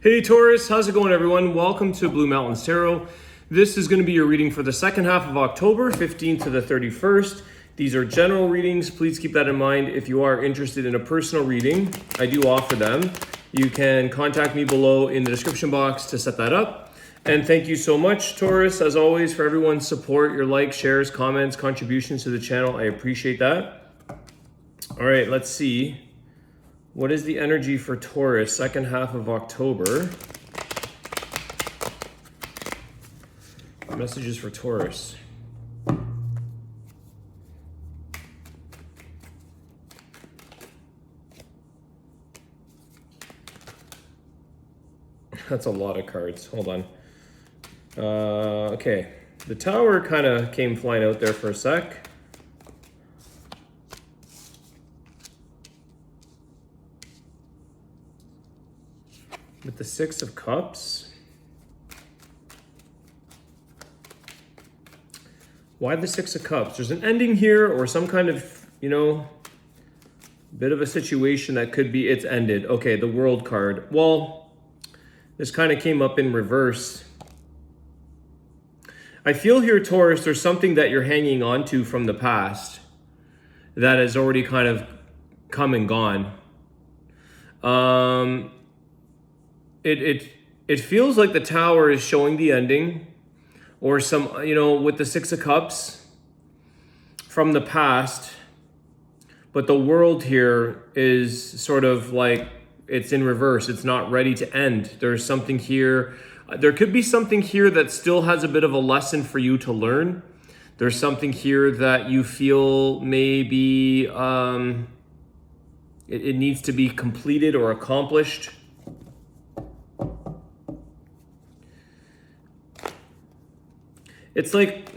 Hey Taurus, how's it going everyone? Welcome to Blue Mountains Tarot. This is going to be your reading for the second half of October, 15th to the 31st. These are general readings. Please keep that in mind. If you are interested in a personal reading, I do offer them. You can contact me below in the description box to set that up. And thank you so much, Taurus, as always, for everyone's support, your likes, shares, comments, contributions to the channel. I appreciate that. All right, let's see. What is the energy for Taurus, second half of October? Messages for Taurus. That's a lot of cards. Hold on. Okay. The Tower kind of came flying out there for a sec. With the Six of Cups. Why the Six of Cups? There's an ending here or some kind of, bit of a situation that could be it's ended. Okay, the World card. Well, this kind of came up in reverse. I feel here, Taurus, there's something that you're hanging on to from the past that has already kind of come and gone. It feels like the Tower is showing the ending, or some, with the Six of Cups from the past, but the World here is sort of like it's in reverse. It's not ready to end. There's something here. There could be something here that still has a bit of a lesson for you to learn. There's something here that you feel maybe it needs to be completed or accomplished. It's like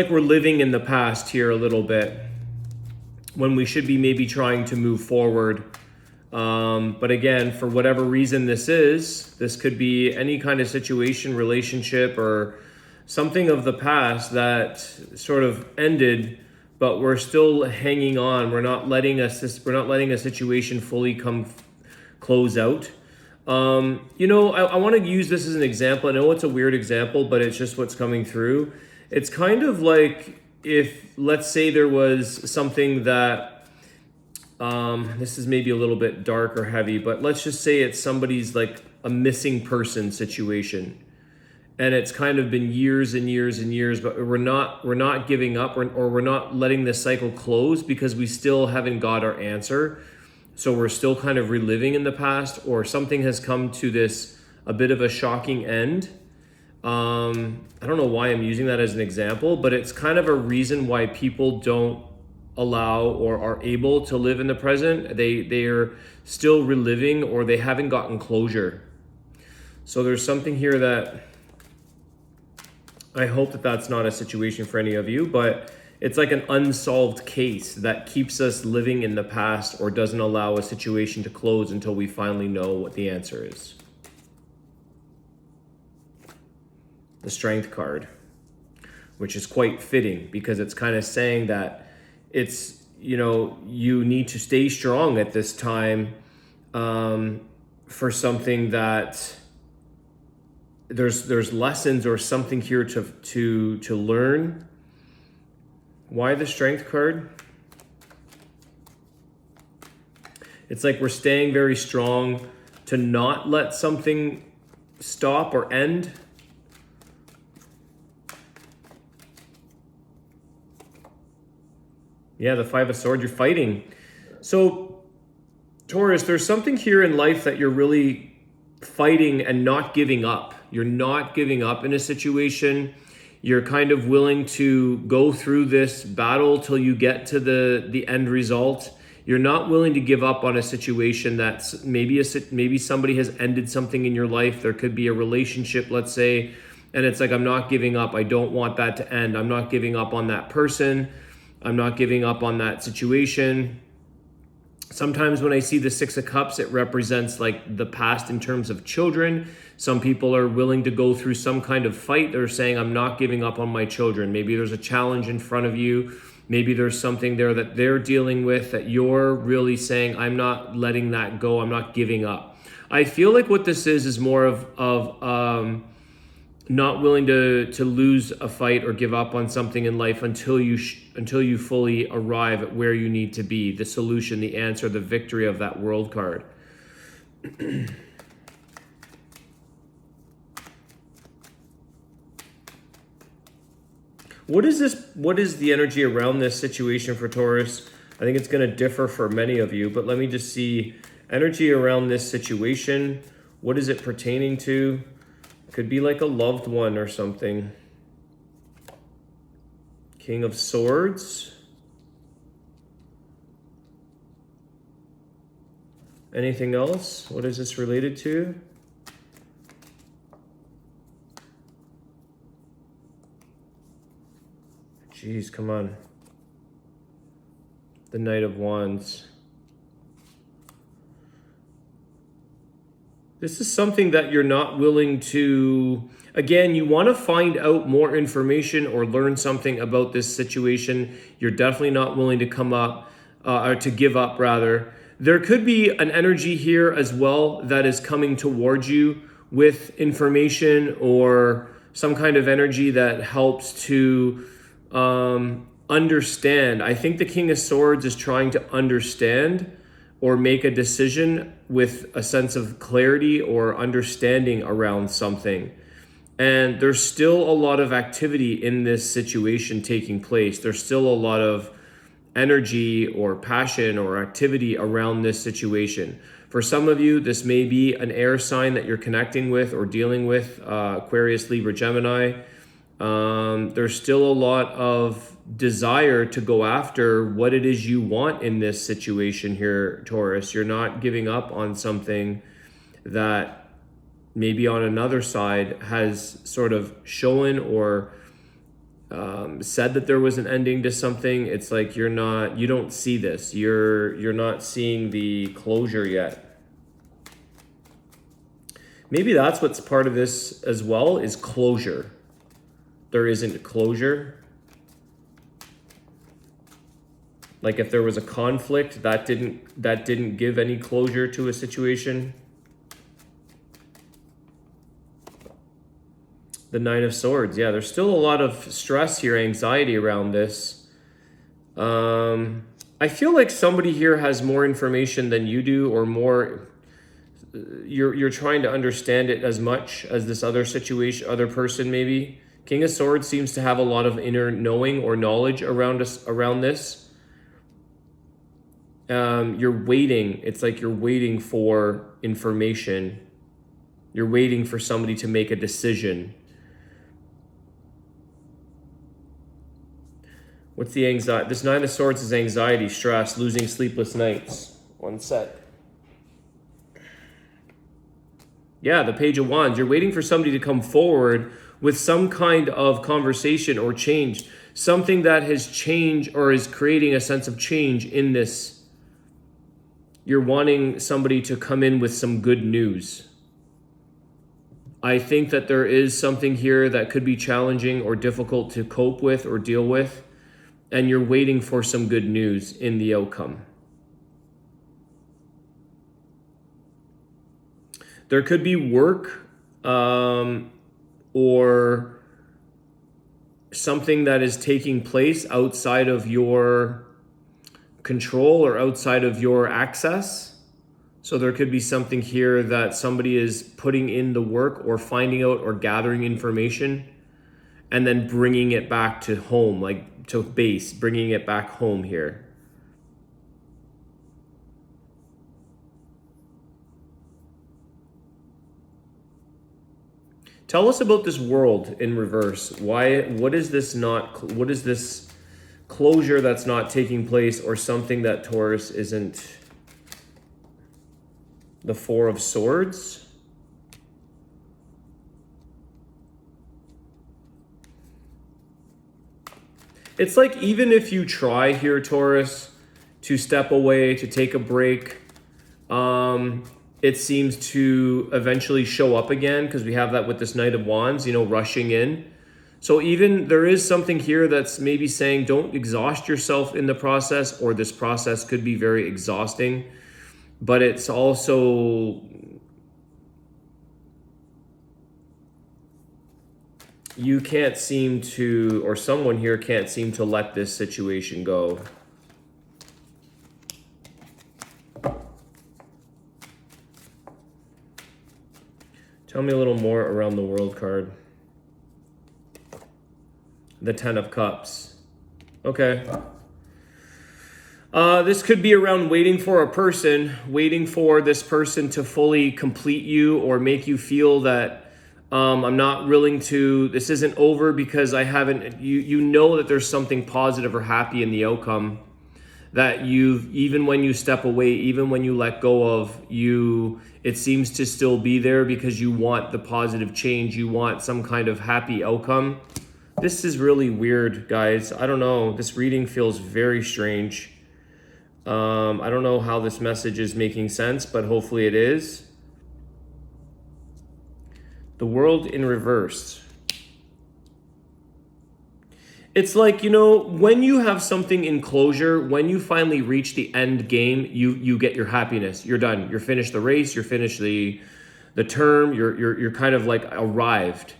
we're living in the past here a little bit when we should be maybe trying to move forward. But again, for whatever reason this could be any kind of situation, relationship, or something of the past that sort of ended, but we're still hanging on. We're not letting a situation fully close out. I want to use this as an example. I know it's a weird example, but it's just what's coming through. It's kind of like if, let's say, there was something that, this is maybe a little bit dark or heavy, but let's just say it's somebody's like a missing person situation. And it's kind of been years and years and years, but we're not giving up or we're not letting this cycle close because we still haven't got our answer. So we're still kind of reliving in the past, or something has come to this a bit of a shocking end. I don't know why I'm using that as an example, but it's kind of a reason why people don't allow or are able to live in the present. They are still reliving, or they haven't gotten closure. So there's something here that I hope that that's not a situation for any of you, but it's like an unsolved case that keeps us living in the past or doesn't allow a situation to close until we finally know what the answer is. The Strength card, which is quite fitting because it's kind of saying that it's, you need to stay strong at this time for something that there's lessons or something here to learn. Why the Strength card? It's like we're staying very strong to not let something stop or end. Yeah, the Five of Swords, you're fighting. So, Taurus, there's something here in life that you're really fighting and not giving up. You're not giving up in a situation. You're kind of willing to go through this battle till you get to the end result. You're not willing to give up on a situation that's maybe somebody has ended something in your life. There could be a relationship, let's say, and it's like, I'm not giving up. I don't want that to end. I'm not giving up on that person. I'm not giving up on that situation. Sometimes when I see the Six of Cups, it represents like the past in terms of children. Some people are willing to go through some kind of fight. They're saying, I'm not giving up on my children. Maybe there's a challenge in front of you Maybe there's something there that they're dealing with that you're really saying, I'm not letting that go. I'm not giving up. I feel like what this is more of not willing to lose a fight or give up on something in life until you fully arrive at where you need to be, the solution, the answer, the victory of that world card. What is the energy around this situation for Taurus? I think it's going to differ for many of you, but let me just see energy around this situation. What is it pertaining to? Could be like a loved one or something. King of Swords. Anything else? What is this related to? Jeez, come on. The Knight of Wands. This is something that you're not willing to, again, you want to find out more information or learn something about this situation. You're definitely not willing to come up, or to give up rather. There could be an energy here as well that is coming towards you with information or some kind of energy that helps to understand. I think the King of Swords is trying to understand or make a decision with a sense of clarity or understanding around something. And there's still a lot of activity in this situation taking place. There's still a lot of energy or passion or activity around this situation. For some of you, this may be an air sign that you're connecting with or dealing with, Aquarius, Libra, Gemini. There's still a lot of desire to go after what it is you want in this situation here, Taurus. You're not giving up on something that maybe on another side has sort of shown or said that there was an ending to something. It's like you don't see this. You're not seeing the closure yet. Maybe that's what's part of this as well, is closure. There isn't closure. Like if there was a conflict, that didn't give any closure to a situation. The Nine of Swords. Yeah, there's still a lot of stress here, anxiety around this. I feel like somebody here has more information than you do, or more. You're trying to understand it as much as this other person maybe. King of Swords seems to have a lot of inner knowing or knowledge around this. You're waiting. It's like you're waiting for information. You're waiting for somebody to make a decision. What's the anxiety? This Nine of Swords is anxiety, stress, losing sleepless nights. One sec. Yeah, the Page of Wands. You're waiting for somebody to come forward with some kind of conversation or change. Something that has changed or is creating a sense of change in this. You're wanting somebody to come in with some good news. I think that there is something here that could be challenging or difficult to cope with or deal with. And you're waiting for some good news in the outcome. There could be work or something that is taking place outside of your control or outside of your access. So there could be something here that somebody is putting in the work or finding out or gathering information and then bringing it back to home, like to base, bringing it back home here. Tell us about this world in reverse. What is this closure that's not taking place, or something that Taurus isn't? The Four of Swords. It's like even if you try here, Taurus, to step away, to take a break, it seems to eventually show up again, because we have that with this Knight of Wands, rushing in. So even there is something here that's maybe saying don't exhaust yourself in the process, or this process could be very exhausting, but it's also, you can't seem to, or someone here can't seem to let this situation go. Tell me a little more around the World card. The Ten of Cups. Okay. This could be around waiting for a person, waiting for this person to fully complete you or make you feel that I'm not willing to, this isn't over because I haven't, you know that there's something positive or happy in the outcome, that even when you step away, even when you let go of, it seems to still be there because you want the positive change, you want some kind of happy outcome. This is really weird, guys. I don't know. This reading feels very strange. I don't know how this message is making sense, but hopefully it is. The World in reverse. It's like, when you have something in closure, when you finally reach the end game, you get your happiness. You're done. You're finished the race. You're finished the term. You're kind of like arrived.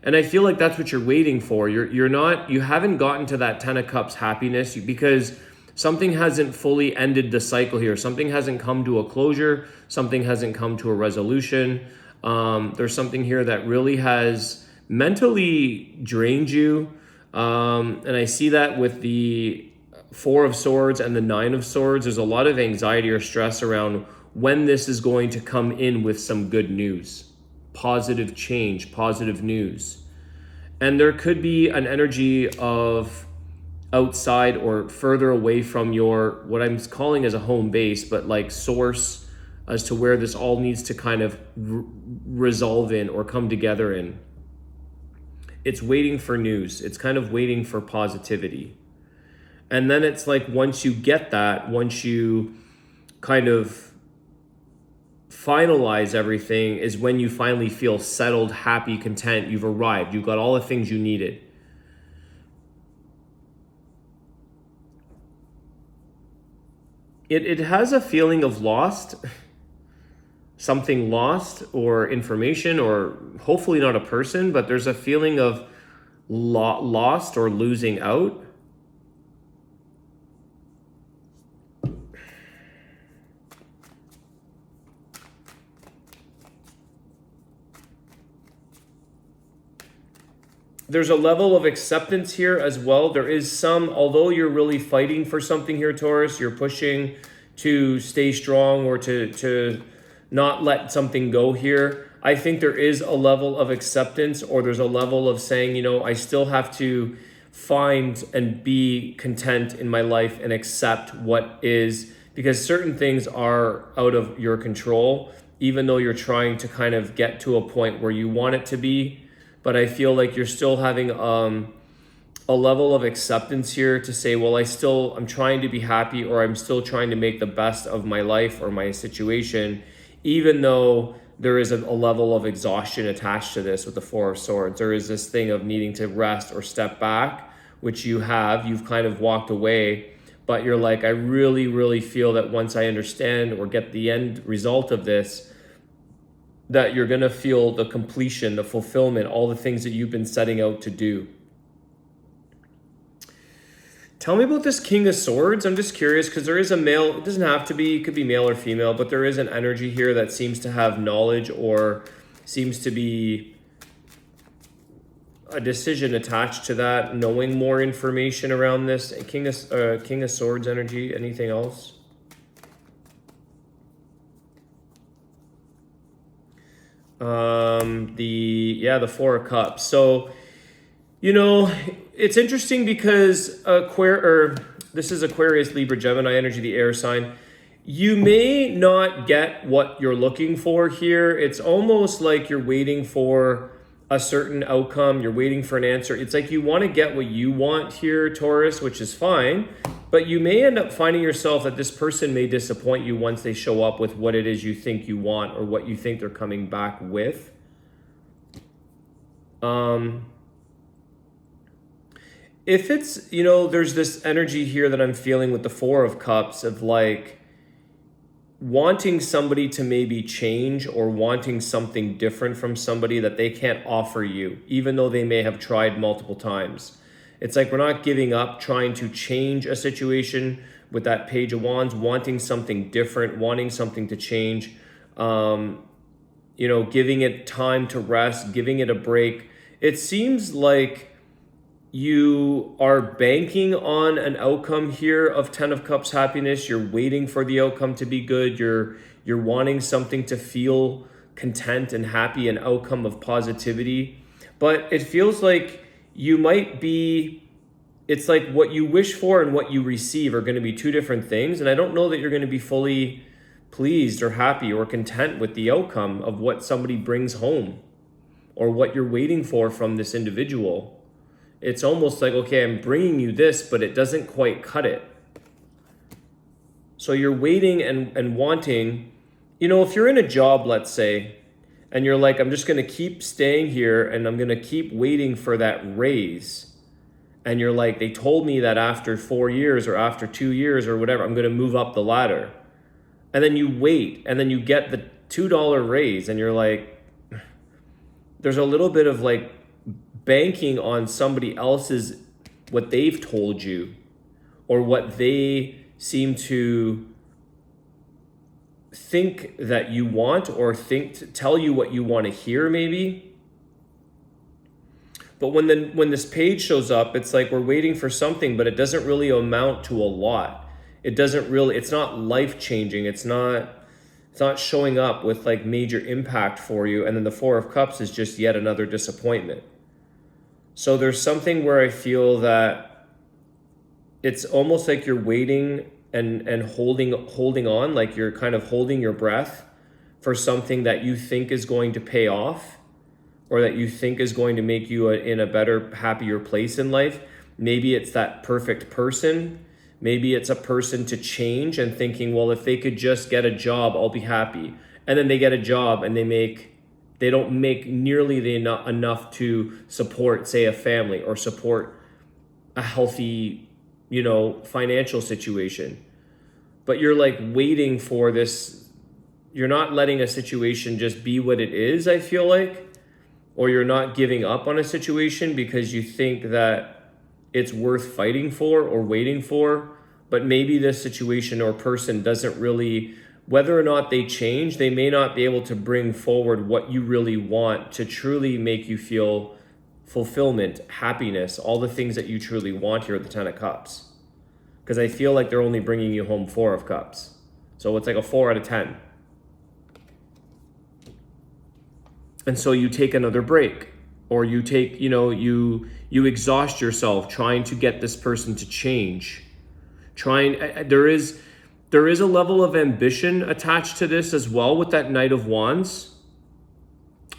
And I feel like that's what you're waiting for. You haven't gotten to that Ten of Cups happiness because something hasn't fully ended the cycle here. Something hasn't come to a closure. Something hasn't come to a resolution. There's something here that really has mentally drained you. And I see that with the Four of Swords and the Nine of Swords. There's a lot of anxiety or stress around when this is going to come in with some good news. Positive change, positive news. And there could be an energy of outside or further away from your, what I'm calling as a home base, but like source as to where this all needs to kind of resolve in or come together in. It's waiting for news. It's kind of waiting for positivity. And then it's like once you get that, once you kind of finalize everything, is when you finally feel settled, happy, content. You've arrived. You've got all the things you needed. It has a feeling of lost, something lost, or information, or hopefully not a person, but there's a feeling of lost or losing out. There's a level of acceptance here as well. There is some, although you're really fighting for something here, Taurus, you're pushing to stay strong or to not let something go here. I think there is a level of acceptance, or there's a level of saying, I still have to find and be content in my life and accept what is, because certain things are out of your control, even though you're trying to kind of get to a point where you want it to be. But I feel like you're still having a level of acceptance here to say, well, I'm trying to be happy, or I'm still trying to make the best of my life or my situation, even though there is a level of exhaustion attached to this with the Four of Swords. There is this thing of needing to rest or step back, which you've kind of walked away, but you're like, I really, really feel that once I understand or get the end result of this, that you're going to feel the completion, the fulfillment, all the things that you've been setting out to do. Tell me about this King of Swords. I'm just curious because there is a male, it doesn't have to be, it could be male or female, but there is an energy here that seems to have knowledge or seems to be a decision attached to that, knowing more information around this. King of Swords energy. Anything else? The Four of Cups. So, it's interesting because this is Aquarius, Libra, Gemini energy, the air sign. You may not get what you're looking for here. It's almost like you're waiting for a certain outcome. You're waiting for an answer. It's like you want to get what you want here, Taurus, which is fine. But you may end up finding yourself that this person may disappoint you once they show up with what it is you think you want or what you think they're coming back with. if it's, there's this energy here that I'm feeling with the Four of Cups of like wanting somebody to maybe change or wanting something different from somebody that they can't offer you, even though they may have tried multiple times. It's like we're not giving up trying to change a situation with that Page of Wands, wanting something different, wanting something to change, giving it time to rest, giving it a break. It seems like you are banking on an outcome here of Ten of Cups happiness. You're waiting for the outcome to be good. You're wanting something to feel content and happy, an outcome of positivity. But it feels like you might be, it's like what you wish for and what you receive are going to be two different things. And I don't know that you're going to be fully pleased or happy or content with the outcome of what somebody brings home or what you're waiting for from this individual. It's almost like, okay, I'm bringing you this, but it doesn't quite cut it. So you're waiting and wanting, if you're in a job, let's say, and you're like, I'm just going to keep staying here and I'm going to keep waiting for that raise. And you're like, they told me that after 4 years or after 2 years or whatever, I'm going to move up the ladder. And then you wait and then you get the $2 raise and you're like, there's a little bit of like, banking on somebody else's, what they've told you or what they seem to think that you want or tell you what you want to hear maybe. But when this page shows up, it's like we're waiting for something, but it doesn't really amount to a lot. It's not life-changing. It's not showing up with like major impact for you. And then the Four of Cups is just yet another disappointment. So there's something where I feel that it's almost like you're waiting and holding on, like you're kind of holding your breath for something that you think is going to pay off or that you think is going to make you in a better, happier place in life. Maybe it's that perfect person. Maybe it's a person to change and thinking, well, if they could just get a job, I'll be happy. And then they get a job and they don't make nearly enough to support, say, a family or support a healthy, financial situation. But you're like waiting for this. You're not letting a situation just be what it is, I feel like. Or you're not giving up on a situation because you think that it's worth fighting for or waiting for. But maybe this situation or person doesn't really, whether or not they change, they may not be able to bring forward what you really want to truly make you feel fulfillment, happiness, all the things that you truly want here at the Ten of Cups. Because I feel like they're only bringing you home Four of Cups. So it's like a 4 out of 10. And so you take another break, or you take, you exhaust yourself trying to get this person to change. There is a level of ambition attached to this as well with that Knight of Wands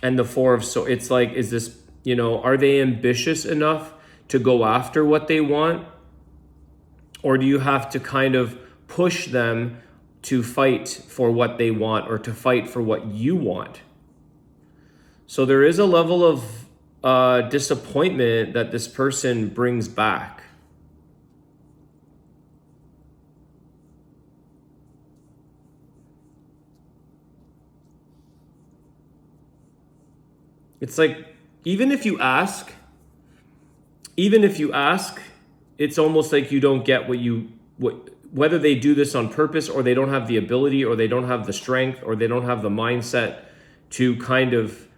and the Four of Swords. It's like, is this, are they ambitious enough to go after what they want? Or do you have to kind of push them to fight for what they want or to fight for what you want? So there is a level of disappointment that this person brings back. It's like, even if you ask, it's almost like you don't get whether they do this on purpose or they don't have the ability or they don't have the strength or they don't have the mindset to kind of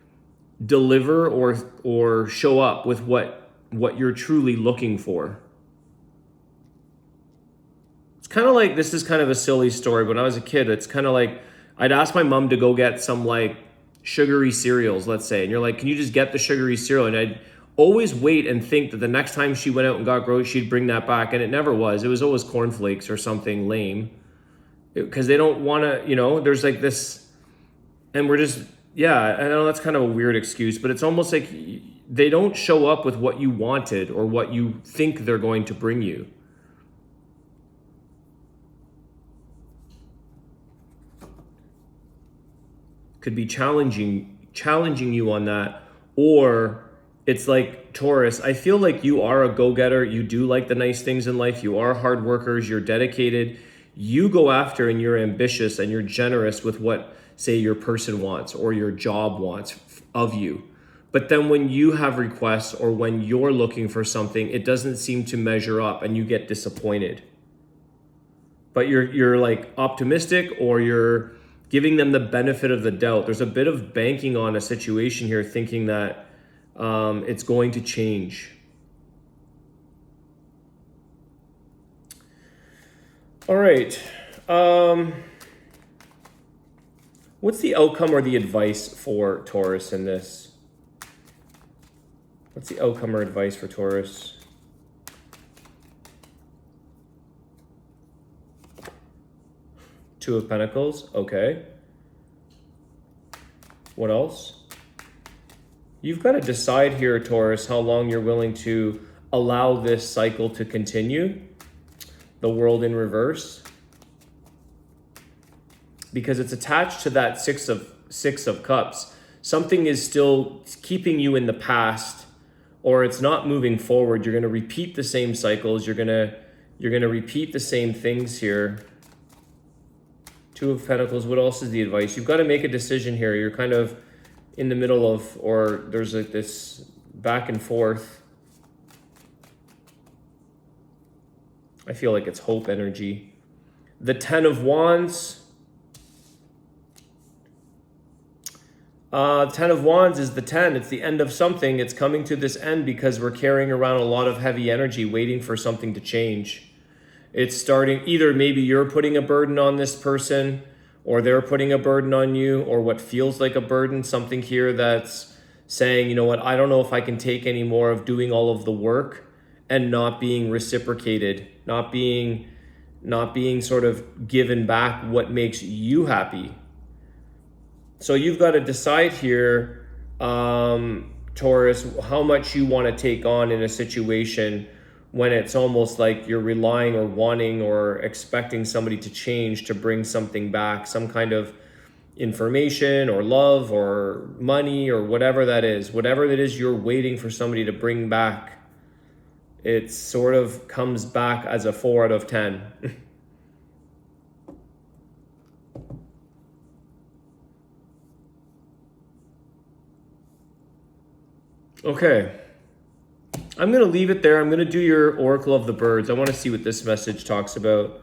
deliver or show up with what you're truly looking for. It's kind of like, this is kind of a silly story. When I was a kid, it's kind of like, I'd ask my mom to go get some like sugary cereals, let's say. And you're like, can you just get the sugary cereal? And I'd always wait and think that the next time she went out and got groceries, she'd bring that back. And it never was. It was always cornflakes or something lame. Because they don't want to, there's like this, and we're just, yeah, I know that's kind of a weird excuse, but it's almost like they don't show up with what you wanted or what you think they're going to bring you. Could be challenging you on that, or it's like Taurus, I feel like you are a go-getter. You do like the nice things in life. You are hard workers. You're dedicated. You go after and you're ambitious and you're generous with what, say, your person wants or your job wants of you. But then when you have requests or when you're looking for something, it doesn't seem to measure up and you get disappointed. But you're like optimistic, or you're giving them the benefit of the doubt. There's a bit of banking on a situation here, thinking that it's going to change. All right. What's the outcome or the advice for Taurus in this? What's the outcome or advice for Taurus? Two of Pentacles. Okay. What else? You've got to decide here, Taurus, how long you're willing to allow this cycle to continue. The World in reverse. Because it's attached to that six of cups. Something is still keeping you in the past, or it's not moving forward. You're going to repeat the same cycles. You're going to repeat the same things here. Two of Pentacles. What else is the advice? You've got to make a decision here. You're kind of in the middle of, or there's like this back and forth. I feel like it's hope energy. The Ten of Wands. Ten of Wands is the 10. It's the end of something. It's coming to this end because we're carrying around a lot of heavy energy waiting for something to change. It's starting, either maybe you're putting a burden on this person, or they're putting a burden on you, or what feels like a burden, something here that's saying, you know what, I don't know if I can take any more of doing all of the work and not being reciprocated, not being sort of given back what makes you happy. So you've got to decide here, Taurus, how much you want to take on in a situation when it's almost like you're relying or wanting or expecting somebody to change to bring something back, some kind of information or love or money or whatever that is. Whatever that is you're waiting for somebody to bring back, it sort of comes back as a 4 out of 10. Okay. I'm going to leave it there. I'm going to do your Oracle of the Birds. I want to see what this message talks about.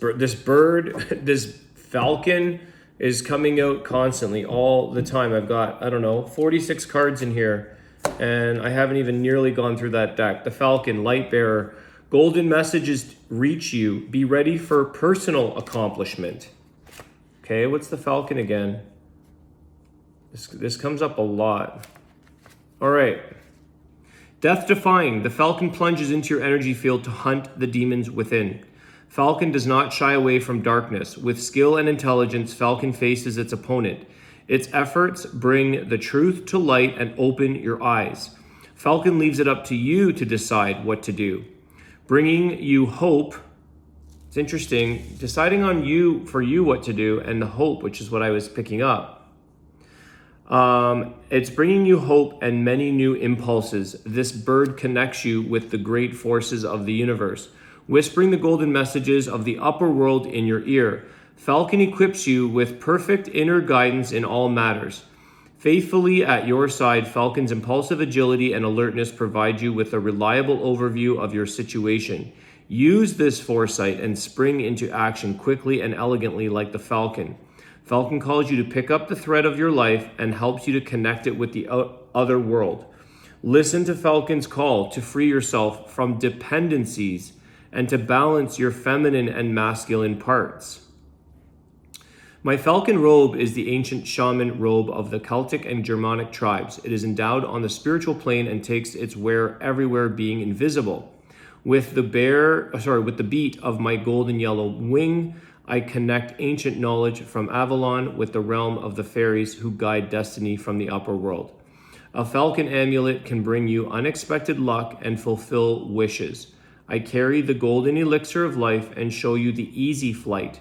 This falcon is coming out constantly, all the time. I've got, I don't know, 46 cards in here, and I haven't even nearly gone through that deck. The Falcon, Light Bearer, golden messages reach you. Be ready for personal accomplishment. Okay, what's the Falcon again? This comes up a lot. All right. Death defying. The Falcon plunges into your energy field to hunt the demons within. Falcon does not shy away from darkness. With skill and intelligence, Falcon faces its opponent. Its efforts bring the truth to light and open your eyes. Falcon leaves it up to you to decide what to do. Bringing you hope. It's interesting. Deciding on you, for you, what to do, and the hope, which is what I was picking up. It's bringing you hope and many new impulses. This bird connects you with the great forces of the universe, whispering the golden messages of the upper world in your ear. Falcon equips you with perfect inner guidance in all matters. Faithfully at your side, Falcon's impulsive agility and alertness provide you with a reliable overview of your situation. Use this foresight and spring into action quickly and elegantly like the Falcon. Falcon calls you to pick up the thread of your life and helps you to connect it with the other world. Listen to Falcon's call to free yourself from dependencies and to balance your feminine and masculine parts. My falcon robe is the ancient shaman robe of the Celtic and Germanic tribes. It is endowed on the spiritual plane and takes its wear everywhere, being invisible. With the beat of my golden yellow wing, I connect ancient knowledge from Avalon with the realm of the fairies who guide destiny from the upper world. A falcon amulet can bring you unexpected luck and fulfill wishes. I carry the golden elixir of life and show you the easy flight.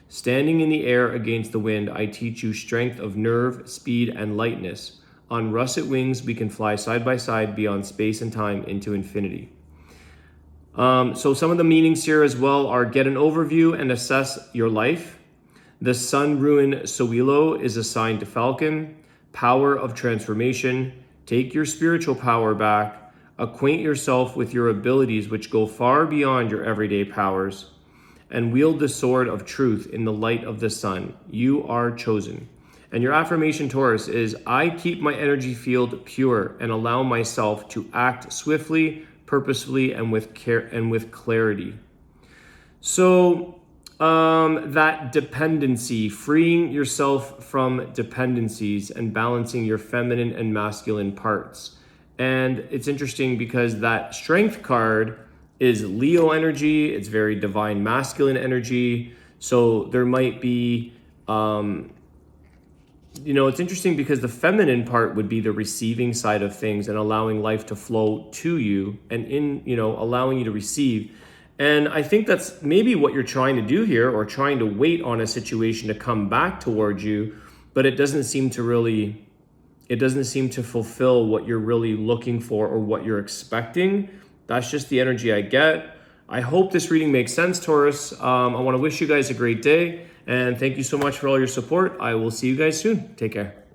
Standing in the air against the wind, I teach you strength of nerve, speed, and lightness. On russet wings, we can fly side by side beyond space and time into infinity. So some of the meanings here as well are get an overview and assess your life. The sun rune Sowilo is assigned to Falcon. Power of transformation. Take your spiritual power back. Acquaint yourself with your abilities which go far beyond your everyday powers. And wield the sword of truth in the light of the sun. You are chosen. And your affirmation, Taurus, is I keep my energy field pure and allow myself to act swiftly, purposefully, and with care and with clarity. So that dependency, freeing yourself from dependencies and balancing your feminine and masculine parts. And it's interesting because that strength card is Leo energy. It's very divine masculine energy. So there might be, it's interesting because the feminine part would be the receiving side of things and allowing life to flow to you and allowing you to receive. And I think that's maybe what you're trying to do here, or trying to wait on a situation to come back towards you, but it doesn't seem to fulfill what you're really looking for or what you're expecting. That's just the energy I get. I hope this reading makes sense, Taurus. I want to wish you guys a great day, and thank you so much for all your support. I will see you guys soon. Take care.